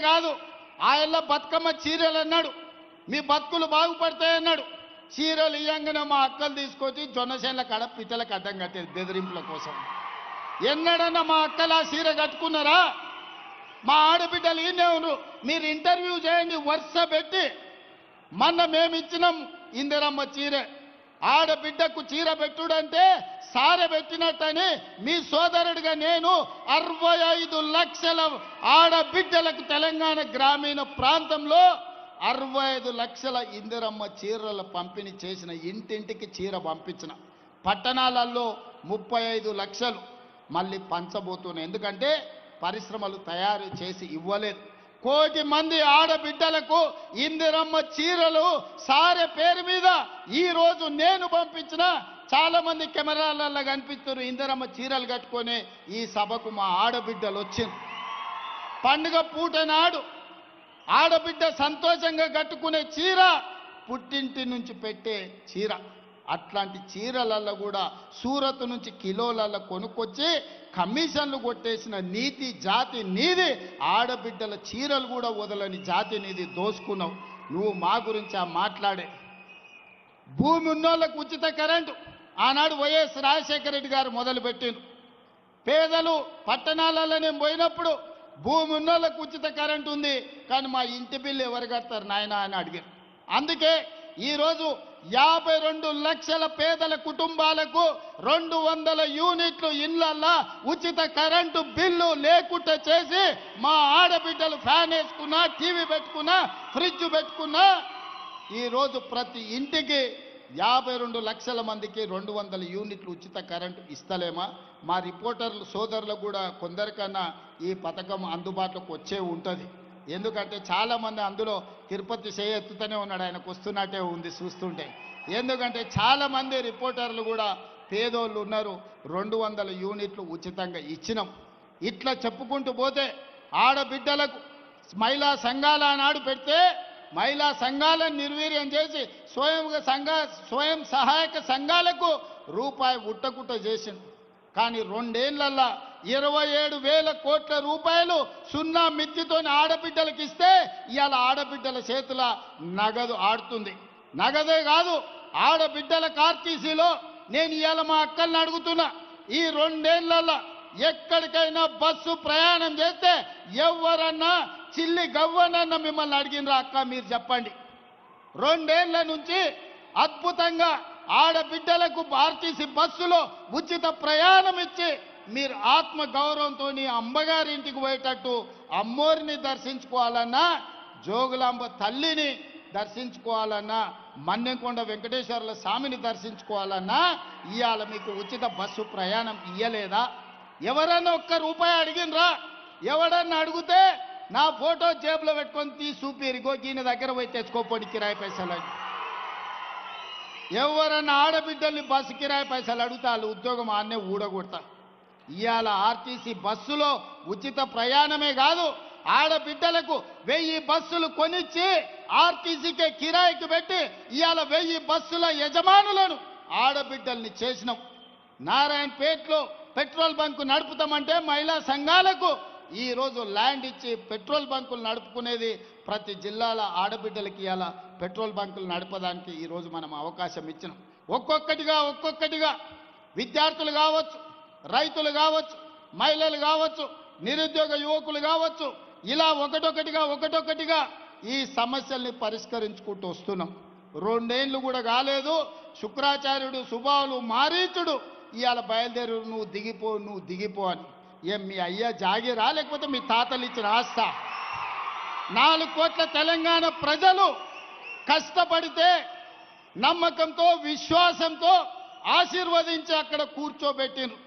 కాదు ఆయల్ల బతుకమ్మ చీరలు అన్నాడు, మీ బతుకులు బాగుపడతాయన్నాడు. చీరలు ఇయ్యంగానే మా అక్కలు తీసుకొచ్చి జొన్నసేన్ల కాడ పిట్టలకు అడ్డం కట్టేది బెదిరింపుల కోసం. ఎన్నడన్నా మా అక్కలు ఆ చీర కట్టుకున్నారా? మా ఆడబిడ్డలు ఈయనే ఉన్నారు, మీరు ఇంటర్వ్యూ చేయండి వరుస పెట్టి. మొన్న మేము ఇచ్చినాం ఇందిరమ్మ చీరే. ఆడబిడ్డకు చీర పెట్టుడంటే సారె పెట్టినట్టని మీ సోదరుడిగా నేను 65 లక్షల ఆడబిడ్డలకు తెలంగాణ గ్రామీణ ప్రాంతంలో 65 లక్షల ఇందిరమ్మ చీరల పంపిణీ చేసిన, ఇంటింటికి చీర పంపించిన. పట్టణాలలో 35 లక్షలు మళ్ళీ పంచబోతున్నాయి. ఎందుకంటే పరిశ్రమలు తయారు చేసి ఇవ్వలేదు. 1 కోటి మంది ఆడబిడ్డలకు ఇందిరమ్మ చీరలు సారె పేరు మీద ఈరోజు నేను పంపించిన. చాలా మంది కెమెరాలలో కనిపిస్తున్నారు ఇందిరమ్మ చీరలు కట్టుకొని ఈ సభకు మా ఆడబిడ్డలు వచ్చింది. పండుగ పూట నాడు ఆడబిడ్డ సంతోషంగా కట్టుకునే చీర పుట్టింటి నుంచి పెట్టే చీర. అట్లాంటి చీరలలో కూడా సూరత్ నుంచి కిలోలలో కొనుక్కొచ్చి కమిషన్లు కొట్టేసిన నీతి జాతి నీది. ఆడబిడ్డల చీరలు కూడా వదలని జాతి నీది దోసుకున్నావు. నువ్వు మా గురించి మాట్లాడే భూమి ఉన్నోళ్ళకు ఉచిత కరెంటు ఆనాడు వైఎస్ రాజశేఖర రెడ్డి గారు మొదలుపెట్టిండ్రు. పేదలు పట్టణాలలోనే పోయినప్పుడు భూమి ఉన్నోళ్ళకు ఉచిత కరెంటు ఉంది, కానీ మా ఇంటి బిల్లు ఎవరు కడతారు నాయన అని అడిగారు. అందుకే ఈరోజు 52 లక్షల పేదల కుటుంబాలకు 200 యూనిట్లు ఇళ్లల్లో ఉచిత కరెంటు బిల్లు లేకుండా చేసి మా ఆడబిడ్డలు ఫ్యాన్ వేసుకున్నా, టీవీ పెట్టుకున్నా, ఫ్రిడ్జ్ పెట్టుకున్నా ఈరోజు ప్రతి ఇంటికి 52 లక్షల మందికి 200 యూనిట్లు ఉచిత కరెంటు ఇస్తలేమా? మా రిపోర్టర్లు సోదరులకు కూడా కొందరికన్నా ఈ పథకం అందుబాటులోకి వచ్చే ఉంటుంది. ఎందుకంటే చాలామంది అందులో తిరుపతి చేయెత్తుతూనే ఉన్నాడు, ఆయనకు వస్తున్నట్టే ఉంది చూస్తుంటే. ఎందుకంటే చాలామంది రిపోర్టర్లు కూడా పేదోళ్ళు ఉన్నారు. 200 యూనిట్లు ఉచితంగా ఇచ్చినాం. ఇట్లా చెప్పుకుంటూ పోతే ఆడబిడ్డలకు మహిళా సంఘాల నాడు పెడితే మహిళా సంఘాలను నిర్వీర్యం చేసి స్వయం సహాయక సంఘాలకు రూపాయి ఉట్టకుట్ట చేసింది. కానీ 2 ఏళ్లలో 27,000 కోట్ల రూపాయలు సున్నా మిత్తితోని ఆడబిడ్డలకు ఇస్తే ఇవాళ ఆడబిడ్డల చేతుల నగదు ఆడుతుంది. నగదే కాదు, ఆడబిడ్డల ఆర్టీసీలో నేను ఇవాళ మా అక్కల్ని అడుగుతున్నా, ఈ 2 ఏళ్లలో ఎక్కడికైనా బస్సు ప్రయాణం చేస్తే ఎవరన్నా చిల్లి గవ్వనన్నా మిమ్మల్ని అడిగినరా అక్క? మీరు చెప్పండి. 2 ఏళ్ల నుంచి అద్భుతంగా ఆడబిడ్డలకు ఆర్టీసీ బస్సులో ఉచిత ప్రయాణం ఇచ్చి మీరు ఆత్మ గౌరవంతో అమ్మగారింటికి పోయేటట్టు అమ్మోరిని దర్శించుకోవాలన్నా, జోగులాంబ తల్లిని దర్శించుకోవాలన్నా, మన్నెంకొండ వెంకటేశ్వర్ల స్వామిని దర్శించుకోవాలన్నా ఇవాళ మీకు ఉచిత బస్సు ప్రయాణం ఇయ్యలేదా? ఎవరన్నా ఒక్క రూపాయి అడిగినరా? ఎవడన్నా అడిగితే నా ఫోటో జేబులో పెట్టుకొని చూపిరిగో ఈయన దగ్గర పోయి తెచ్చుకోపోండి కిరాయి పైసలు అని. ఎవరన్నా ఆడబిడ్డల్ని బస్సు కిరాయి పైసలు అడిగితే వాళ్ళు ఉద్యోగం ఆన్నే ఊడగొడతా. ఇవాళ ఆర్టీసీ బస్సులో ఉచిత ప్రయాణమే కాదు, ఆడబిడ్డలకు 1000 బస్సులు కొనిచ్చి ఆర్టీసీకే కిరాయికి పెట్టి ఇవాళ 1000 బస్సుల యజమానులను ఆడబిడ్డల్ని చేసినాం. నారాయణపేటలో పెట్రోల్ బంకు నడుపుతామంటే మహిళా సంఘాలకు ఈరోజు ల్యాండ్ ఇచ్చి పెట్రోల్ బంకులు నడుపుకునేది ప్రతి జిల్లాల ఆడబిడ్డలకి ఇవాళ పెట్రోల్ బంకులు నడపడానికి ఈరోజు మనం అవకాశం ఇచ్చినాం. ఒక్కొక్కటిగా విద్యార్థులు కావచ్చు, రైతులు కావచ్చు, మహిళలు కావచ్చు, నిరుద్యోగ యువకులు కావచ్చు, ఇలా ఒకటొకటిగా ఈ సమస్యల్ని పరిష్కరించుకుంటూ వస్తున్నాం. 2 ఏళ్ళు కూడా కాలేదు, శుక్రాచార్యుడు సుబావులు మారీచుడు ఇవాళ బయలుదేరు నువ్వు దిగిపో అని. ఏం మీ అయ్యా జాగిరా లేకపోతే మీ తాతలు ఇచ్చిన ఆస్తా? 4 కోట్ల తెలంగాణ ప్రజలు కష్టపడితే నమ్మకంతో విశ్వాసంతో ఆశీర్వదించి అక్కడ కూర్చోబెట్టిండ్రు.